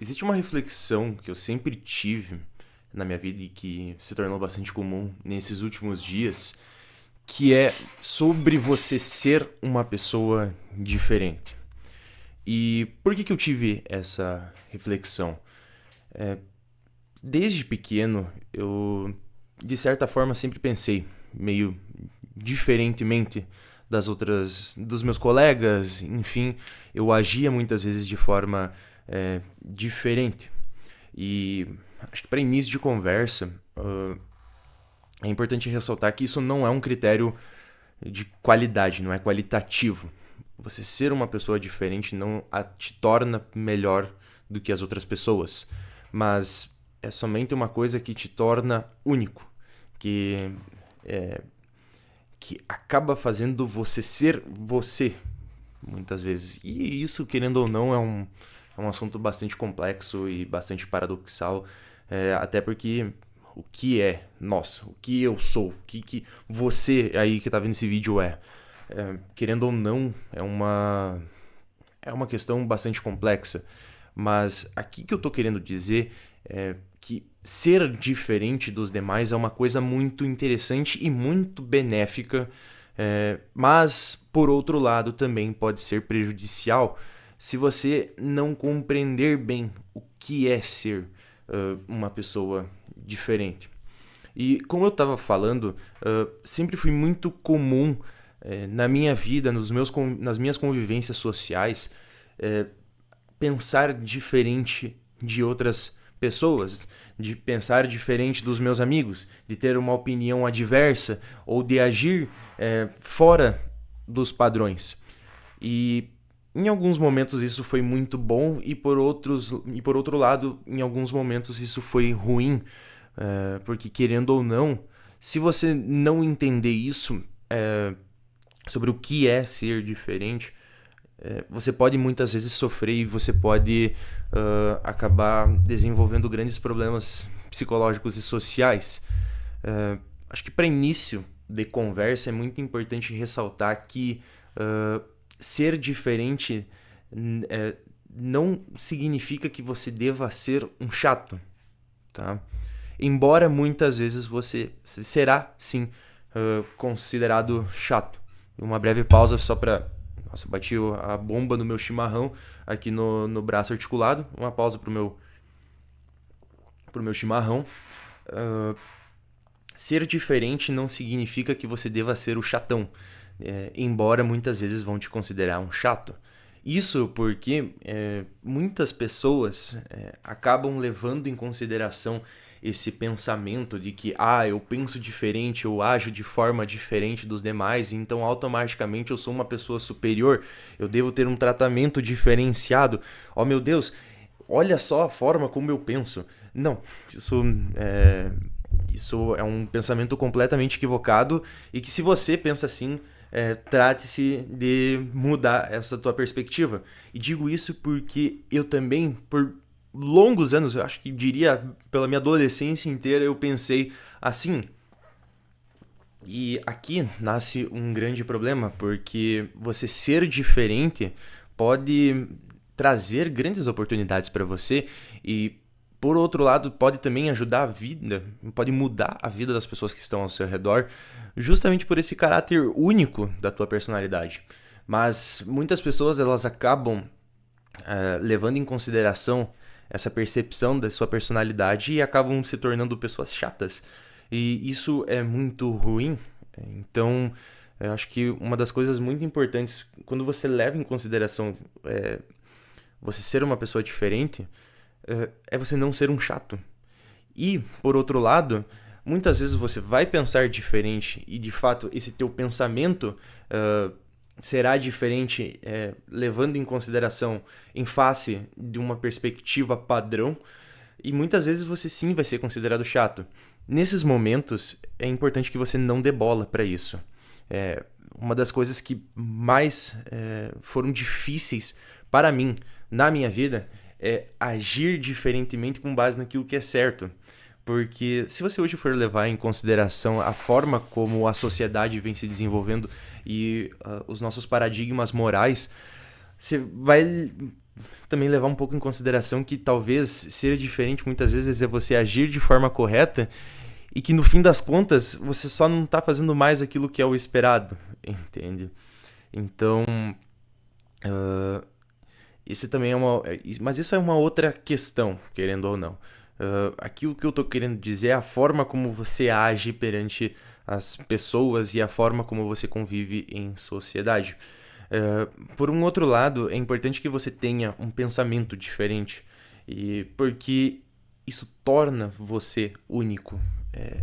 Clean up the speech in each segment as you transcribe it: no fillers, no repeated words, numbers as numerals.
Existe uma reflexão que eu sempre tive na minha vida e que se tornou bastante comum nesses últimos dias, que é sobre você ser uma pessoa diferente. E por que eu tive essa reflexão? Desde pequeno, eu de certa forma sempre pensei meio diferentemente dos meus colegas, enfim, eu agia muitas vezes de forma diferente. E acho que para início de conversa, é importante ressaltar que isso não é um critério de qualidade, não é qualitativo. Você ser uma pessoa diferente não te torna melhor do que as outras pessoas, mas é somente uma coisa que te torna único, que que acaba fazendo você ser você, muitas vezes. E isso, querendo ou não, é um assunto bastante complexo e bastante paradoxal, até porque o que é nós, o que eu sou, o que você aí que tá vendo esse vídeo querendo ou não, é uma questão bastante complexa. Mas aqui que eu tô querendo dizer é que ser diferente dos demais é uma coisa muito interessante e muito benéfica, mas por outro lado também pode ser prejudicial se você não compreender bem o que é ser uma pessoa diferente. E como eu estava falando, sempre foi muito comum na minha vida, nas minhas convivências sociais, pensar diferente de outras pessoas, de pensar diferente dos meus amigos, de ter uma opinião adversa ou de agir fora dos padrões. E em alguns momentos isso foi muito bom e por outro lado, em alguns momentos isso foi ruim, porque querendo ou não, se você não entender isso sobre o que é ser diferente, você pode muitas vezes sofrer e você pode acabar desenvolvendo grandes problemas psicológicos e sociais. Acho que para início de conversa é muito importante ressaltar que ser diferente não significa que você deva ser um chato, tá? Embora muitas vezes você será sim considerado chato. Uma breve pausa só para... Nossa, eu bati a bomba no meu chimarrão aqui no braço articulado. Uma pausa pro meu chimarrão. Ser diferente não significa que você deva ser o chatão, embora muitas vezes vão te considerar um chato. Isso porque muitas pessoas acabam levando em consideração esse pensamento de que eu penso diferente, eu ajo de forma diferente dos demais, então automaticamente eu sou uma pessoa superior, eu devo ter um tratamento diferenciado. Oh meu Deus, olha só a forma como eu penso. Não, isso é um pensamento completamente equivocado e que se você pensa assim, trate-se de mudar essa tua perspectiva. E digo isso porque eu também, por longos anos, eu acho que diria pela minha adolescência inteira, eu pensei assim. E aqui nasce um grande problema, porque você ser diferente pode trazer grandes oportunidades para você e, por outro lado, pode também ajudar a vida, pode mudar a vida das pessoas que estão ao seu redor, justamente por esse caráter único da tua personalidade. Mas muitas pessoas elas acabam levando em consideração essa percepção da sua personalidade e acabam se tornando pessoas chatas. E isso é muito ruim. Então, eu acho que uma das coisas muito importantes, quando você leva em consideração você ser uma pessoa diferente, é você não ser um chato. E, por outro lado, muitas vezes você vai pensar diferente e, de fato, esse teu pensamento será diferente, levando em consideração em face de uma perspectiva padrão, e muitas vezes você sim vai ser considerado chato. Nesses momentos, é importante que você não dê bola para isso. Uma das coisas que mais foram difíceis para mim na minha vida é agir diferentemente com base naquilo que é certo. Porque se você hoje for levar em consideração a forma como a sociedade vem se desenvolvendo e os nossos paradigmas morais, você vai também levar um pouco em consideração que talvez ser diferente muitas vezes é você agir de forma correta e que no fim das contas você só não tá fazendo mais aquilo que é o esperado, entende? Então, esse também é mas isso é uma outra questão, querendo ou não. Aqui o que eu tô querendo dizer é a forma como você age perante as pessoas e a forma como você convive em sociedade. Por um outro lado, é importante que você tenha um pensamento diferente, porque isso torna você único. É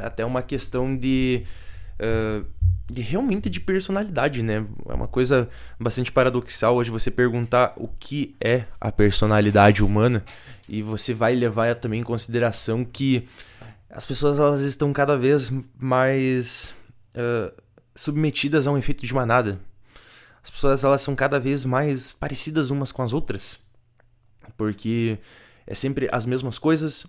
até uma questão de realmente de personalidade, né? É uma coisa bastante paradoxal hoje você perguntar o que é a personalidade humana e você vai levar também em consideração que as pessoas elas estão cada vez mais submetidas a um efeito de manada. As pessoas elas são cada vez mais parecidas umas com as outras, porque é sempre as mesmas coisas,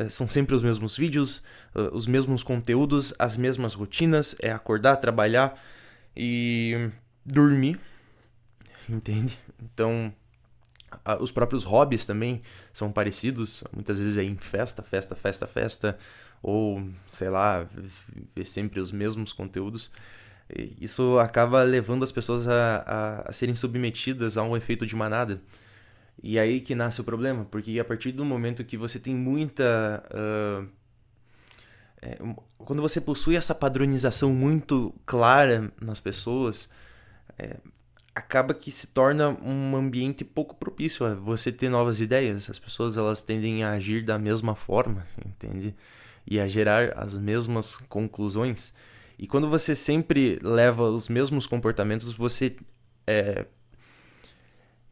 são sempre os mesmos vídeos, os mesmos conteúdos, as mesmas rotinas, é acordar, trabalhar e dormir, entende? Então, os próprios hobbies também são parecidos, muitas vezes é em festa, ou, sei lá, ver sempre os mesmos conteúdos. Isso acaba levando as pessoas a serem submetidas a um efeito de manada. E aí que nasce o problema, porque a partir do momento que você tem muita... quando você possui essa padronização muito clara nas pessoas, acaba que se torna um ambiente pouco propício a você ter novas ideias. As pessoas elas tendem a agir da mesma forma, entende? E a gerar as mesmas conclusões. E quando você sempre leva os mesmos comportamentos, você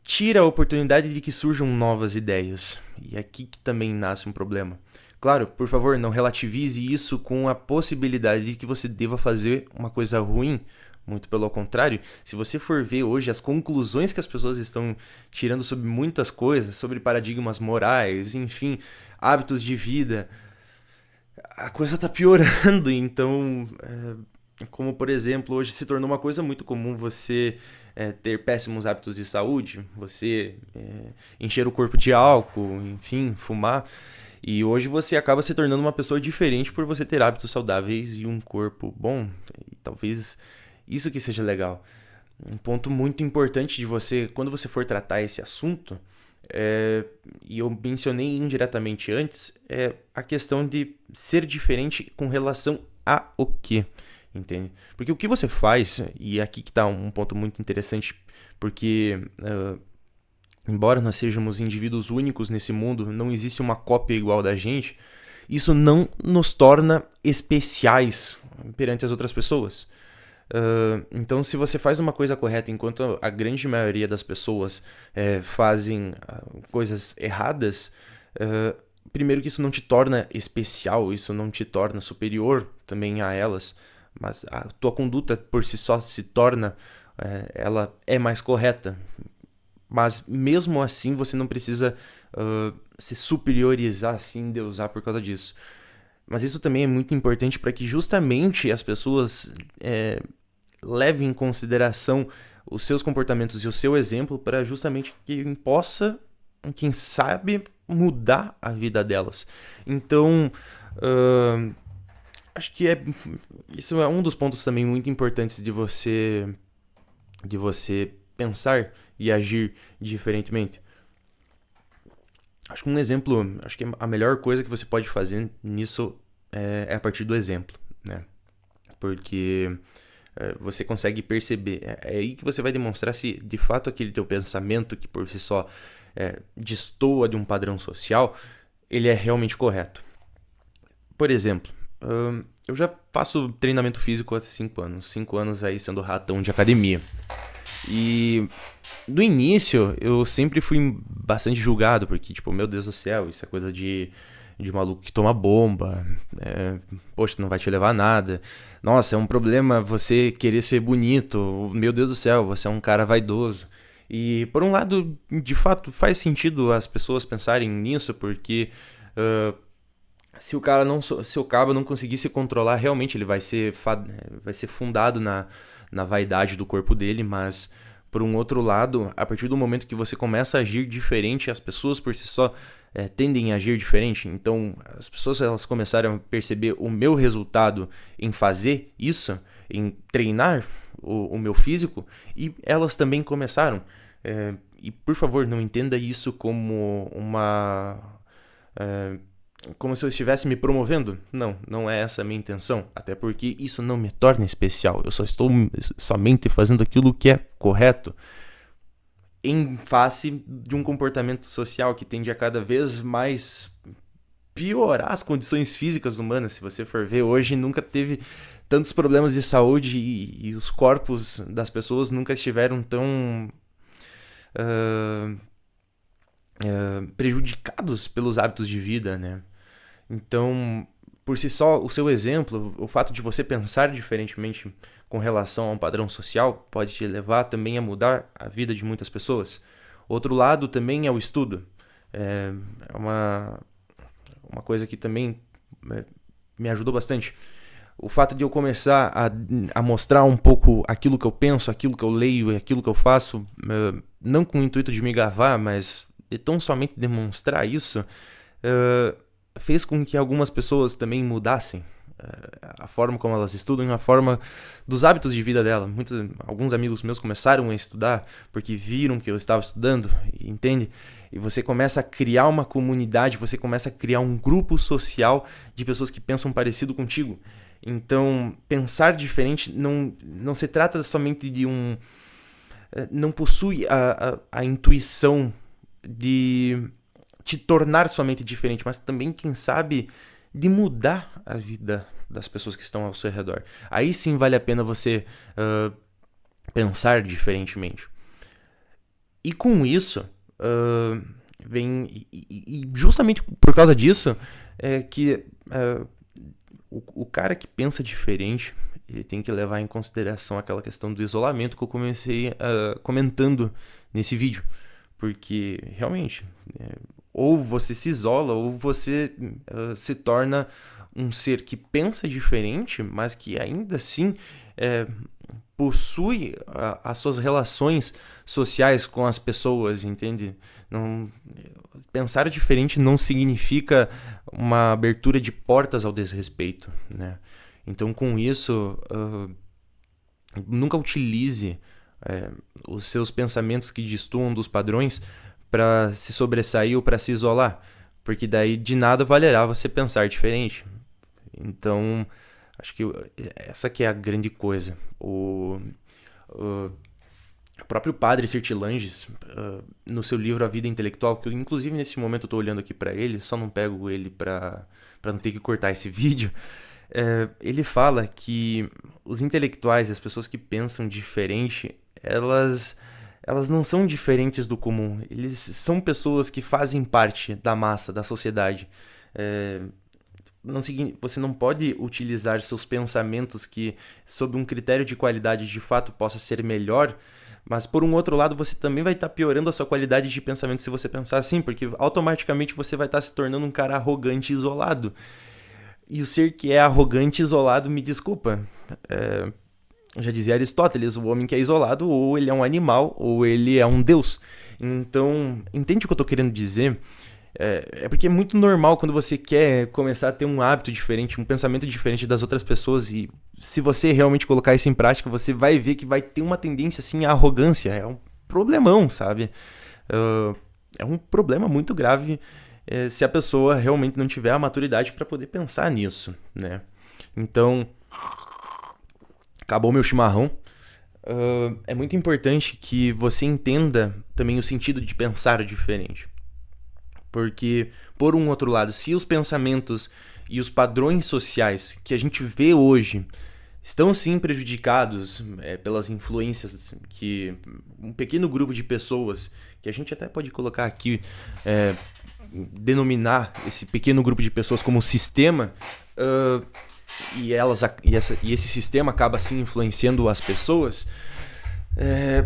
tira a oportunidade de que surjam novas ideias. E é aqui que também nasce um problema. Claro, por favor, não relativize isso com a possibilidade de que você deva fazer uma coisa ruim. Muito pelo contrário, se você for ver hoje as conclusões que as pessoas estão tirando sobre muitas coisas, sobre paradigmas morais, enfim, hábitos de vida, a coisa tá piorando. Então, como por exemplo, hoje se tornou uma coisa muito comum você ter péssimos hábitos de saúde, você encher o corpo de álcool, enfim, fumar. E hoje você acaba se tornando uma pessoa diferente por você ter hábitos saudáveis e um corpo bom. E talvez isso que seja legal. Um ponto muito importante de você, quando você for tratar esse assunto, e eu mencionei indiretamente antes, é a questão de ser diferente com relação a o quê, entende? Porque o que você faz, e aqui que está um ponto muito interessante, porque embora nós sejamos indivíduos únicos nesse mundo, não existe uma cópia igual da gente, isso não nos torna especiais perante as outras pessoas. Então, se você faz uma coisa correta enquanto a grande maioria das pessoas fazem coisas erradas, primeiro que isso não te torna especial, isso não te torna superior também a elas, mas a tua conduta por si só se torna, ela é mais correta. Mas mesmo assim você não precisa se superiorizar, assim, endeusar por causa disso. Mas isso também é muito importante para que justamente as pessoas levem em consideração os seus comportamentos e o seu exemplo para justamente quem possa, quem sabe, mudar a vida delas. Então, acho que isso é um dos pontos também muito importantes de você pensar e agir diferentemente. Acho que acho que a melhor coisa que você pode fazer nisso é a partir do exemplo, né? Porque você consegue perceber, é aí que você vai demonstrar se de fato aquele teu pensamento que por si só destoa de um padrão social, ele é realmente correto. Por exemplo, eu já faço treinamento físico há 5 anos, 5 anos aí sendo ratão de academia. E no início eu sempre fui bastante julgado, porque tipo, meu Deus do céu, isso é coisa de maluco que toma bomba, poxa, não vai te levar a nada. Nossa, é um problema você querer ser bonito, meu Deus do céu, você é um cara vaidoso. E por um lado, de fato, faz sentido as pessoas pensarem nisso, porque se o cabo não conseguir se controlar, realmente ele vai ser fundado na vaidade do corpo dele, mas por um outro lado, a partir do momento que você começa a agir diferente, as pessoas por si só tendem a agir diferente. Então, as pessoas elas começaram a perceber o meu resultado em fazer isso, em treinar o meu físico, e elas também começaram. E, por favor, não entenda isso como como se eu estivesse me promovendo. Não, não é essa a minha intenção. Até porque isso não me torna especial. Eu só estou somente fazendo aquilo que é correto. Em face de um comportamento social que tende a cada vez mais piorar as condições físicas humanas. Se você for ver, hoje nunca teve tantos problemas de saúde e os corpos das pessoas nunca estiveram tão prejudicados pelos hábitos de vida, né? Então, por si só, o seu exemplo, o fato de você pensar diferentemente com relação a um padrão social pode te levar também a mudar a vida de muitas pessoas. Outro lado também é o estudo. É uma coisa que também me ajudou bastante. O fato de eu começar a mostrar um pouco aquilo que eu penso, aquilo que eu leio e aquilo que eu faço, não com o intuito de me gabar, mas de tão somente demonstrar isso, fez com que algumas pessoas também mudassem a forma como elas estudam, a forma dos hábitos de vida dela. Alguns amigos meus começaram a estudar porque viram que eu estava estudando, entende? E você começa a criar uma comunidade, você começa a criar um grupo social de pessoas que pensam parecido contigo. Então, pensar diferente não se trata somente de não possui a intuição de te tornar somente diferente, mas também, quem sabe, de mudar a vida das pessoas que estão ao seu redor. Aí sim vale a pena você pensar diferentemente. E com isso, vem... E justamente por causa disso, é que o cara que pensa diferente, ele tem que levar em consideração aquela questão do isolamento que eu comecei comentando nesse vídeo. Porque, realmente... ou você se isola, ou você se torna um ser que pensa diferente, mas que ainda assim possui as suas relações sociais com as pessoas, entende? Pensar diferente não significa uma abertura de portas ao desrespeito, né? Então, com isso, nunca utilize os seus pensamentos que destoam dos padrões para se sobressair ou para se isolar, porque daí de nada valerá você pensar diferente. Então, acho que essa que é a grande coisa. O próprio padre Sertilanges, no seu livro A Vida Intelectual, que eu inclusive nesse momento eu estou olhando aqui para ele, só não pego ele para não ter que cortar esse vídeo, ele fala que os intelectuais, as pessoas que pensam diferente, elas não são diferentes do comum. Eles são pessoas que fazem parte da massa, da sociedade. Você não pode utilizar seus pensamentos que, sob um critério de qualidade, de fato possa ser melhor, mas por um outro lado você também vai estar piorando a sua qualidade de pensamento se você pensar assim, porque automaticamente você vai estar se tornando um cara arrogante e isolado. E o ser que é arrogante e isolado, me desculpa, já dizia Aristóteles, o homem que é isolado, ou ele é um animal, ou ele é um deus. Então, entende o que eu estou querendo dizer? Porque é muito normal quando você quer começar a ter um hábito diferente, um pensamento diferente das outras pessoas, e se você realmente colocar isso em prática, você vai ver que vai ter uma tendência assim à arrogância. É um problemão, sabe? É um problema muito grave se a pessoa realmente não tiver a maturidade para poder pensar nisso, né? Então... acabou meu chimarrão. É muito importante que você entenda também o sentido de pensar diferente. Porque, por um outro lado, se os pensamentos e os padrões sociais que a gente vê hoje estão sim prejudicados pelas influências que um pequeno grupo de pessoas, que a gente até pode colocar aqui, denominar esse pequeno grupo de pessoas como sistema, e esse sistema acaba assim influenciando as pessoas.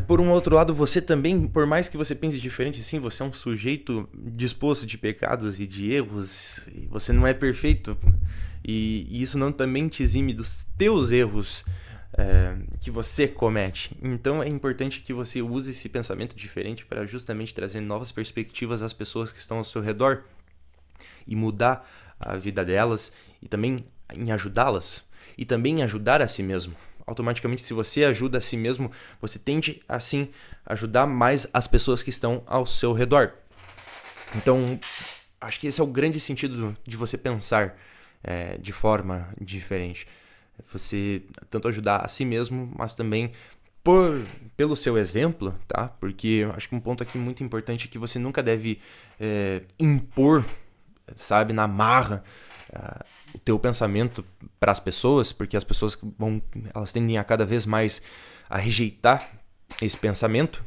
Por um outro lado, você também, por mais que você pense diferente, sim, você é um sujeito disposto de pecados e de erros, e você não é perfeito, e isso não também te exime dos teus erros. que você comete. Então é importante que você use esse pensamento diferente para justamente trazer novas perspectivas às pessoas que estão ao seu redor e mudar a vida delas e também em ajudá-las e também em ajudar a si mesmo. Automaticamente, se você ajuda a si mesmo, você tende, assim, ajudar mais as pessoas que estão ao seu redor. Então, acho que esse é o grande sentido de você pensar de forma diferente. Você tanto ajudar a si mesmo, mas também pelo seu exemplo, tá? Porque acho que um ponto aqui muito importante é que você nunca deve impor, sabe, na marra, o teu pensamento para as pessoas, porque as pessoas elas tendem a cada vez mais a rejeitar esse pensamento.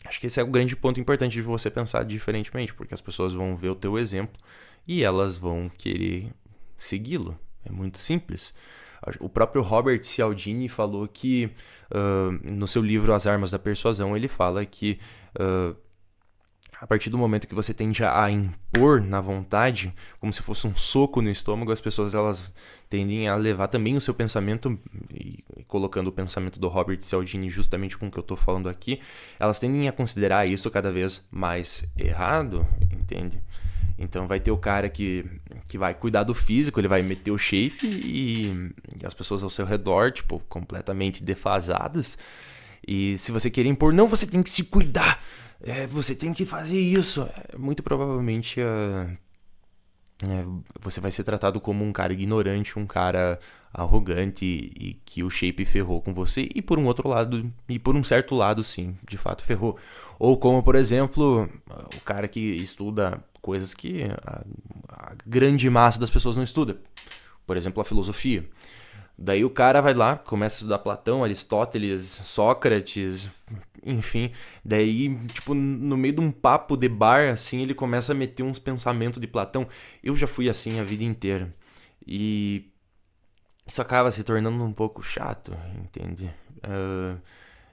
Acho que esse é o grande ponto importante de você pensar diferentemente, porque as pessoas vão ver o teu exemplo e elas vão querer segui-lo. É muito simples. O próprio Robert Cialdini falou que, no seu livro As Armas da Persuasão, ele fala que a partir do momento que você tende a impor na vontade, como se fosse um soco no estômago, as pessoas elas tendem a levar também o seu pensamento, e colocando o pensamento do Robert Cialdini justamente com o que eu estou falando aqui, elas tendem a considerar isso cada vez mais errado, entende? Então vai ter o cara que vai cuidar do físico, ele vai meter o shape e as pessoas ao seu redor, tipo, completamente defasadas. E se você querer impor, não, você tem que se cuidar, você tem que fazer isso. Muito provavelmente você vai ser tratado como um cara ignorante, um cara arrogante e que o shape ferrou com você. E por um outro lado, e por um certo lado, sim, de fato ferrou. Ou como, por exemplo, o cara que estuda coisas que a grande massa das pessoas não estuda. Por exemplo, a filosofia. Daí o cara vai lá, começa a estudar Platão, Aristóteles, Sócrates, enfim. Daí, tipo, no meio de um papo de bar, assim, ele começa a meter uns pensamentos de Platão. Eu já fui assim a vida inteira. E isso acaba se tornando um pouco chato, entende?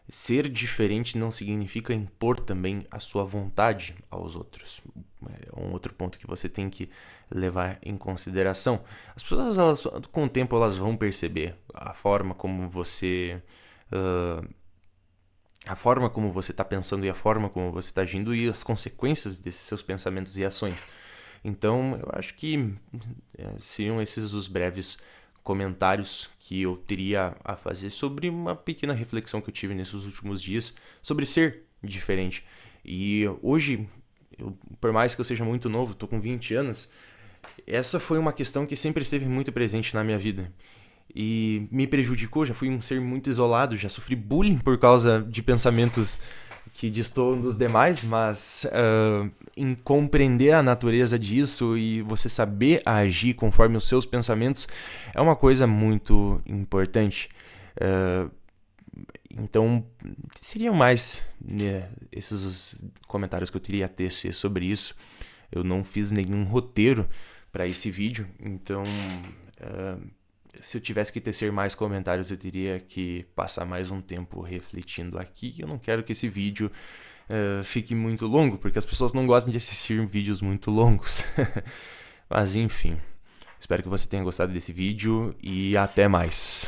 Ser diferente não significa impor também a sua vontade aos outros. É um outro ponto que você tem que levar em consideração. As pessoas, elas, com o tempo, elas vão perceber a forma como você está pensando e a forma como você está agindo e as consequências desses seus pensamentos e ações. Então, eu acho que seriam esses os breves comentários que eu teria a fazer sobre uma pequena reflexão que eu tive nesses últimos dias sobre ser diferente. E hoje, por mais que eu seja muito novo, tô com 20 anos, essa foi uma questão que sempre esteve muito presente na minha vida. E me prejudicou, já fui um ser muito isolado, já sofri bullying por causa de pensamentos que destoam dos demais, mas em compreender a natureza disso e você saber agir conforme os seus pensamentos é uma coisa muito importante. Então, seriam mais esses os comentários que eu teria a tecer sobre isso. Eu não fiz nenhum roteiro para esse vídeo, então se eu tivesse que tecer mais comentários, eu teria que passar mais um tempo refletindo aqui. Eu não quero que esse vídeo fique muito longo, porque as pessoas não gostam de assistir vídeos muito longos. Mas enfim, espero que você tenha gostado desse vídeo e até mais.